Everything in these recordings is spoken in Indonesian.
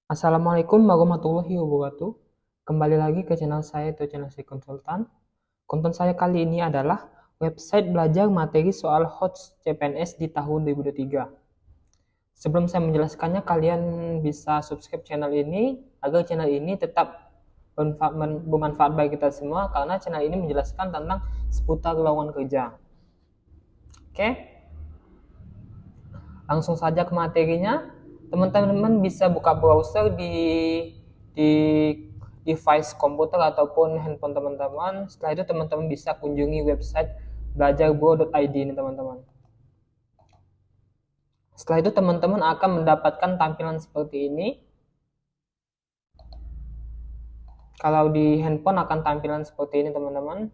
Assalamualaikum warahmatullahi wabarakatuh. Kembali lagi ke channel saya, itu channel saya konsultan. Konten saya kali ini adalah website belajar materi soal HOTS CPNS di tahun 2023. Sebelum saya menjelaskannya, kalian bisa subscribe channel ini agar channel ini tetap bermanfaat bagi kita semua, karena channel ini menjelaskan tentang seputar lowongan kerja. Oke, langsung saja ke materinya. Teman-teman bisa buka browser di device komputer ataupun handphone teman-teman. Setelah itu teman-teman bisa kunjungi website belajarbo.id ini teman-teman. Setelah itu teman-teman akan mendapatkan tampilan seperti ini. Kalau di handphone akan tampilan seperti ini teman-teman.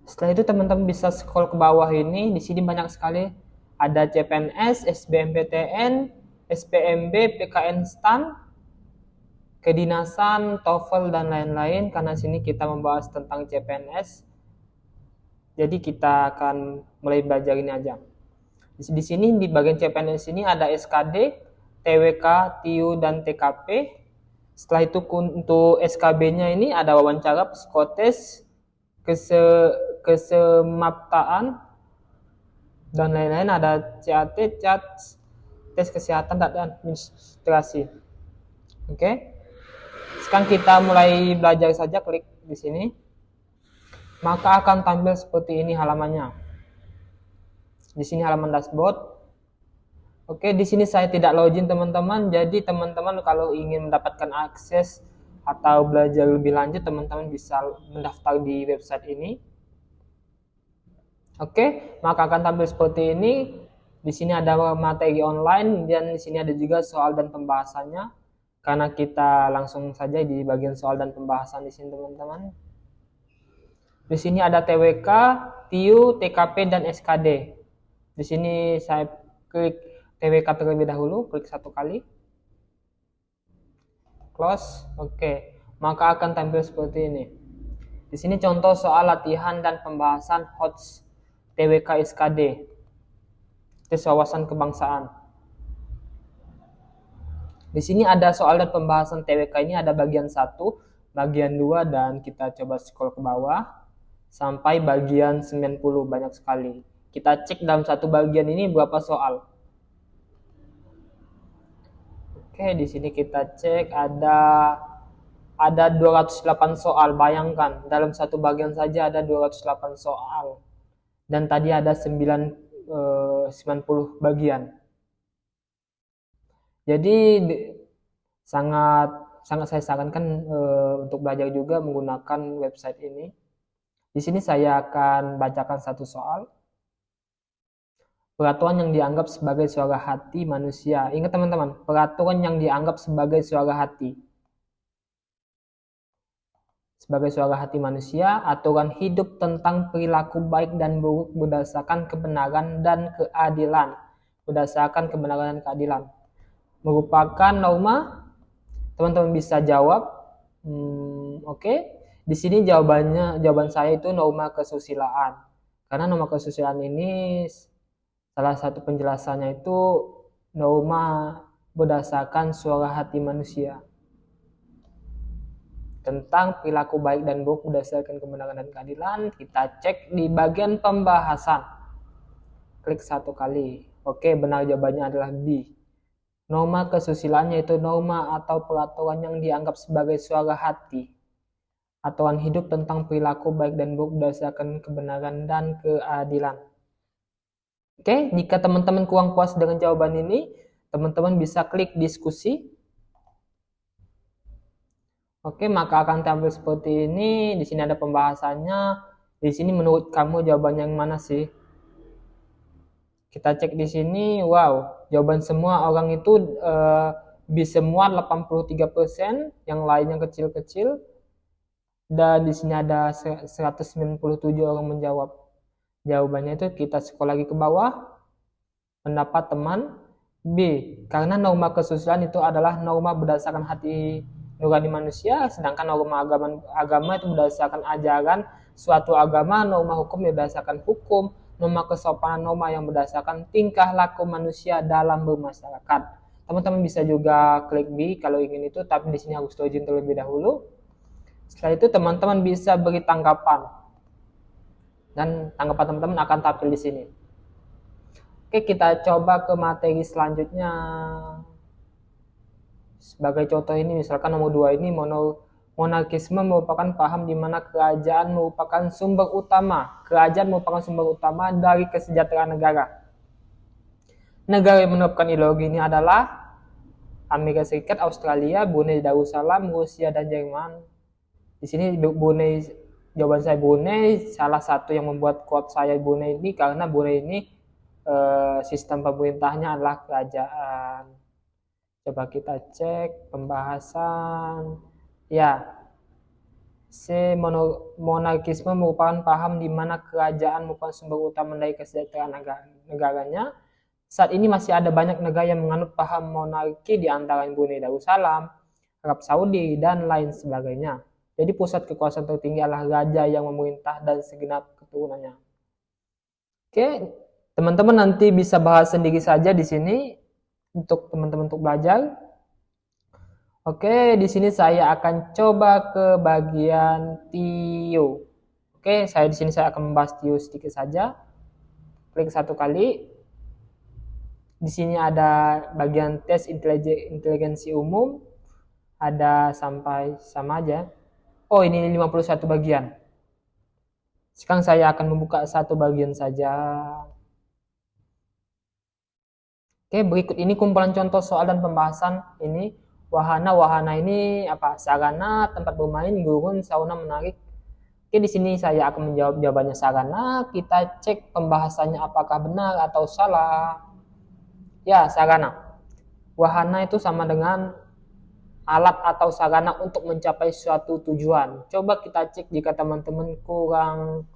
Setelah itu teman-teman bisa scroll ke bawah ini. Di sini banyak sekali ada CPNS, SBMPTN, SPMB, PKN STAN, kedinasan, TOEFL, dan lain-lain. Karena sini kita membahas tentang CPNS, jadi kita akan mulai belajar ini aja. Di sini di bagian CPNS ini ada SKD, TWK, TIU, dan TKP. Setelah itu untuk SKB-nya ini ada wawancara, psikotes, kesemaptaan, dan lain-lain. Ada CAT, CAT, tes kesehatan, dan administrasi. Oke. Sekarang kita mulai belajar saja. Klik di sini. Maka akan tampil seperti ini halamannya. Di sini halaman dashboard. Oke, di sini saya tidak login teman-teman. Jadi teman-teman kalau ingin mendapatkan akses atau belajar lebih lanjut, teman-teman bisa mendaftar di website ini. Oke, maka akan tampil seperti ini. Di sini ada materi online dan di sini ada juga soal dan pembahasannya. Karena kita langsung saja di bagian soal dan pembahasan di sini teman-teman. Di sini ada TWK, TIU, TKP, dan SKD. Di sini saya klik TWK terlebih dahulu, klik satu kali. Close. Oke, maka akan tampil seperti ini. Di sini contoh soal latihan dan pembahasan HOTS TWK SKD, tes wawasan kebangsaan. Di sini ada soal dan pembahasan TWK ini ada bagian 1, bagian 2, dan kita coba scroll ke bawah sampai bagian 90, banyak sekali. Kita cek dalam satu bagian ini berapa soal. Oke, di sini kita cek ada 208 soal. Bayangkan dalam satu bagian saja ada 208 soal. Dan tadi ada 90 bagian. Jadi sangat saya sarankan untuk belajar juga menggunakan website ini. Di sini saya akan bacakan satu soal. Peraturan yang dianggap sebagai suara hati manusia. Ingat teman-teman, peraturan yang dianggap sebagai suara hati. Sebagai suara hati manusia, aturan hidup tentang perilaku baik dan buruk berdasarkan kebenaran dan keadilan. Berdasarkan kebenaran dan keadilan. Merupakan norma. Teman-teman bisa jawab. Oke. Di sini jawaban saya itu norma kesusilaan. Karena norma kesusilaan ini salah satu penjelasannya itu norma berdasarkan suara hati manusia. Tentang perilaku baik dan buruk berdasarkan kebenaran dan keadilan, kita cek di bagian pembahasan. Klik satu kali. Oke, benar jawabannya adalah B. Norma kesusilaan yaitu norma atau peraturan yang dianggap sebagai suara hati. Aturan hidup tentang perilaku baik dan buruk berdasarkan kebenaran dan keadilan. Oke, jika teman-teman kurang puas dengan jawaban ini, teman-teman bisa klik diskusi. Oke, maka akan tampil seperti ini. Di sini ada pembahasannya. Di sini menurut kamu jawabannya yang mana sih? Kita cek di sini. Wow, jawaban semua orang itu bisa semua 83%, yang lainnya kecil-kecil. Dan di sini ada 197 orang menjawab. Jawabannya itu kita scroll lagi ke bawah. Pendapat teman B. Karena norma kesusilaan itu adalah norma berdasarkan hati nurani manusia, sedangkan norma agama itu berdasarkan ajaran suatu agama, norma hukum berdasarkan hukum, norma kesopanan, norma yang berdasarkan tingkah laku manusia dalam bermasyarakat. Teman-teman bisa juga klik B kalau ingin itu, tapi di sini harus login terlebih dahulu. Setelah itu teman-teman bisa beri tanggapan, dan tanggapan teman-teman akan tampil di sini. Oke, kita coba ke materi selanjutnya. Sebagai contoh ini, misalkan nomor 2 ini, monarkisme merupakan paham di mana kerajaan merupakan sumber utama dari kesejahteraan negara. Negara yang menerapkan ideologi ini adalah Amerika Serikat, Australia, Brunei Darussalam, Rusia, dan Jerman. Di sini Brunei, jawaban saya Brunei. Salah satu yang membuat kuat saya Brunei ini karena Brunei ini sistem pemerintahnya adalah kerajaan. Coba kita cek pembahasan. Ya, monarkisme merupakan paham di mana kerajaan merupakan sumber utama dari kesejahteraan negaranya. Saat ini masih ada banyak negara yang menganut paham monarki, di antara Brunei Darussalam, Arab Saudi, dan lain sebagainya. Jadi pusat kekuasaan tertinggi adalah raja yang memerintah dan segenap keturunannya. Oke, teman-teman nanti bisa bahas sendiri saja di sini untuk teman-teman untuk belajar. Oke, di sini saya akan coba ke bagian TIO. Oke, di sini saya akan membahas TIO sedikit saja. Klik 1 kali. Di sini ada bagian tes inteligensi umum. Ada sampai sama aja. Oh, ini 51 bagian. Sekarang saya akan membuka satu bagian saja. Oke, berikut ini kumpulan contoh soal dan pembahasan ini. Wahana ini apa? Sarana, tempat bermain, gurun, sauna menarik. Oke, di sini saya akan menjawab jawabannya sarana. Kita cek pembahasannya apakah benar atau salah. Ya, sarana. Wahana itu sama dengan alat atau sarana untuk mencapai suatu tujuan. Coba kita cek jika teman-teman kurang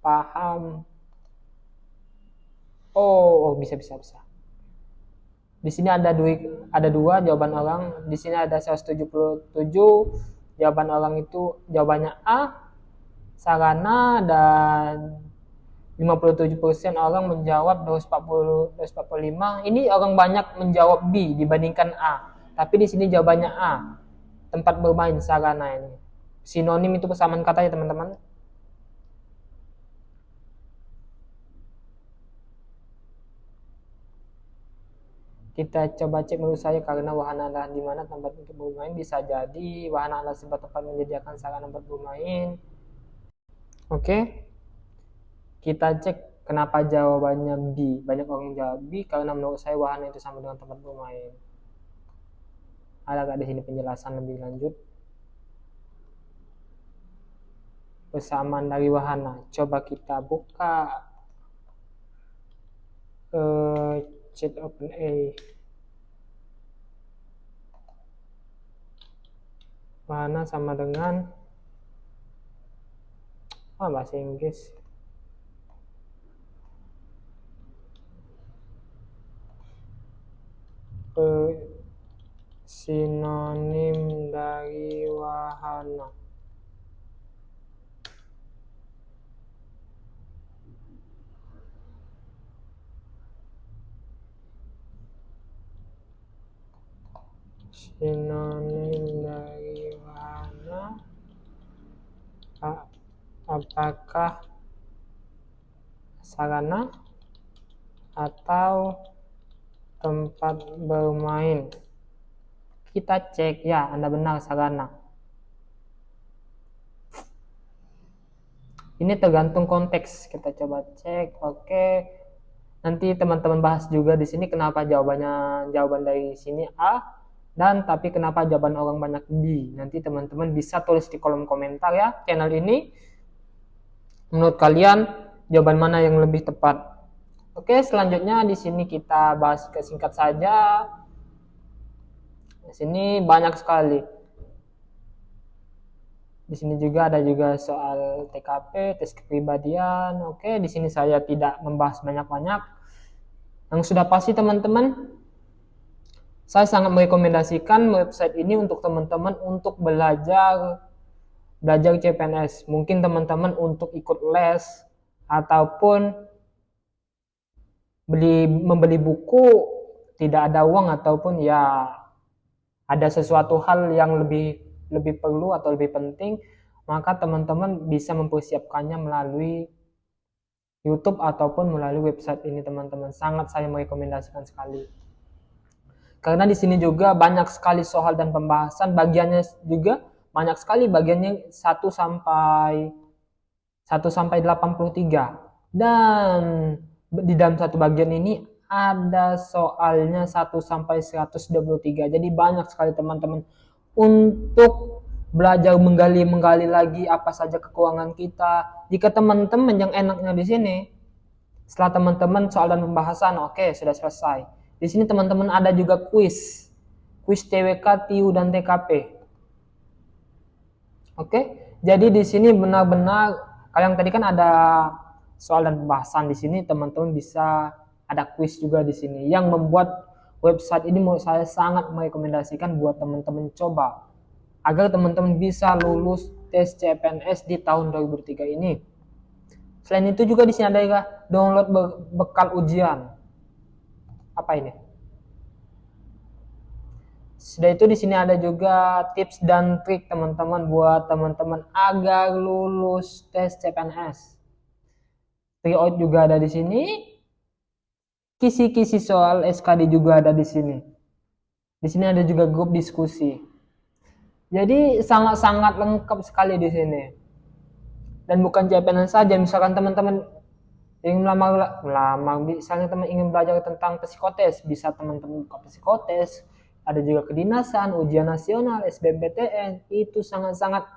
paham. Oh, bisa. Di sini ada dua jawaban orang. Di sini ada 177 jawaban orang itu jawabannya A, sarana, dan 57% orang menjawab 245. Ini orang banyak menjawab B dibandingkan A. Tapi di sini jawabannya A, tempat bermain, sarana ini. Sinonim itu persamaan kata ya teman-teman. Kita coba cek menurut saya, karena wahana adalah di mana tempat untuk bermain. Bisa jadi wahana adalah sebuah tempat menyediakan sarana buat bermain. Oke. Kita cek kenapa jawabannya B. Banyak orang jawab B karena menurut saya wahana itu sama dengan tempat bermain. Ada nggak di sini penjelasan lebih lanjut? Persamaan dari wahana. Coba kita buka chat OpenAI. Wahana sama dengan bahasa Inggris. Sinonim dari wahana. Sinonim dari wahana, apakah sarana atau tempat bermain? Kita cek, ya, Anda benar, sarana. Ini tergantung konteks. Kita coba cek. Oke. Nanti teman-teman bahas juga di sini kenapa jawaban dari sini A, dan tapi kenapa jawaban orang banyak B. Nanti teman-teman bisa tulis di kolom komentar ya channel ini. Menurut kalian jawaban mana yang lebih tepat? Oke, selanjutnya di sini kita bahas singkat saja. Di sini banyak sekali. Di sini juga ada soal TKP, tes kepribadian. Oke, di sini saya tidak membahas banyak-banyak. Yang sudah pasti teman-teman, saya sangat merekomendasikan website ini untuk teman-teman untuk belajar CPNS. Mungkin teman-teman untuk ikut les ataupun membeli buku tidak ada uang ataupun ya ada sesuatu hal yang lebih perlu atau lebih penting, maka teman-teman bisa mempersiapkannya melalui YouTube ataupun melalui website ini teman-teman. Sangat saya merekomendasikan sekali. Karena di sini juga banyak sekali soal dan pembahasan, bagiannya juga banyak sekali, bagiannya 1 sampai 83. Dan di dalam satu bagian ini ada soalnya 1 sampai 123. Jadi banyak sekali teman-teman untuk belajar menggali lagi apa saja kekurangan kita. Jika teman-teman yang enaknya di sini, setelah teman-teman soal dan pembahasan, oke, sudah selesai. Di sini teman-teman ada juga kuis TWK, TIU, dan TKP. Oke, jadi di sini benar-benar kalau yang tadi kan ada soal dan pembahasan, di sini teman-teman bisa ada kuis juga di sini. Yang membuat website ini menurut saya sangat merekomendasikan buat teman-teman coba agar teman-teman bisa lulus tes CPNS di tahun 2003 ini. Selain itu juga di sini ada download bekal ujian. Apa ini? Sudah itu di sini ada juga tips dan trik teman-teman buat teman-teman agar lulus tes CPNS. Tryout juga ada di sini. Kisi-kisi soal SKD juga ada di sini. Di sini ada juga grup diskusi. Jadi sangat-sangat lengkap sekali di sini. Dan bukan CPNS saja, misalkan teman-teman ingin melamar, misalnya teman ingin belajar tentang psikotes, bisa teman-teman buka psikotes. Ada juga kedinasan, ujian nasional, SBMPTN, itu sangat-sangat,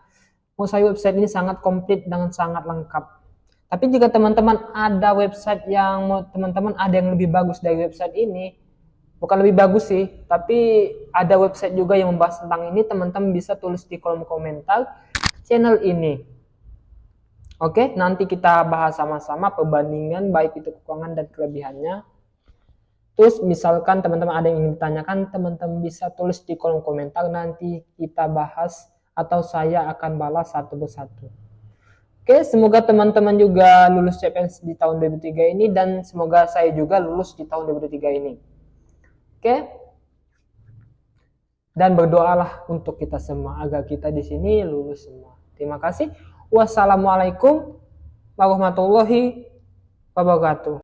menurut saya website ini sangat komplit dan sangat lengkap. Tapi jika teman-teman ada website yang teman-teman ada yang lebih bagus dari website ini, bukan lebih bagus sih, tapi ada website juga yang membahas tentang ini, teman-teman bisa tulis di kolom komentar channel ini. Oke, nanti kita bahas sama-sama perbandingan baik itu kekurangan dan kelebihannya. Terus misalkan teman-teman ada yang ingin ditanyakan, teman-teman bisa tulis di kolom komentar, nanti kita bahas atau saya akan balas satu persatu. Oke, semoga teman-teman juga lulus CPNS di tahun 2003 ini, dan semoga saya juga lulus di tahun 2003 ini. Oke, dan berdoalah untuk kita semua agar kita di sini lulus semua. Terima kasih. Wassalamualaikum warahmatullahi wabarakatuh.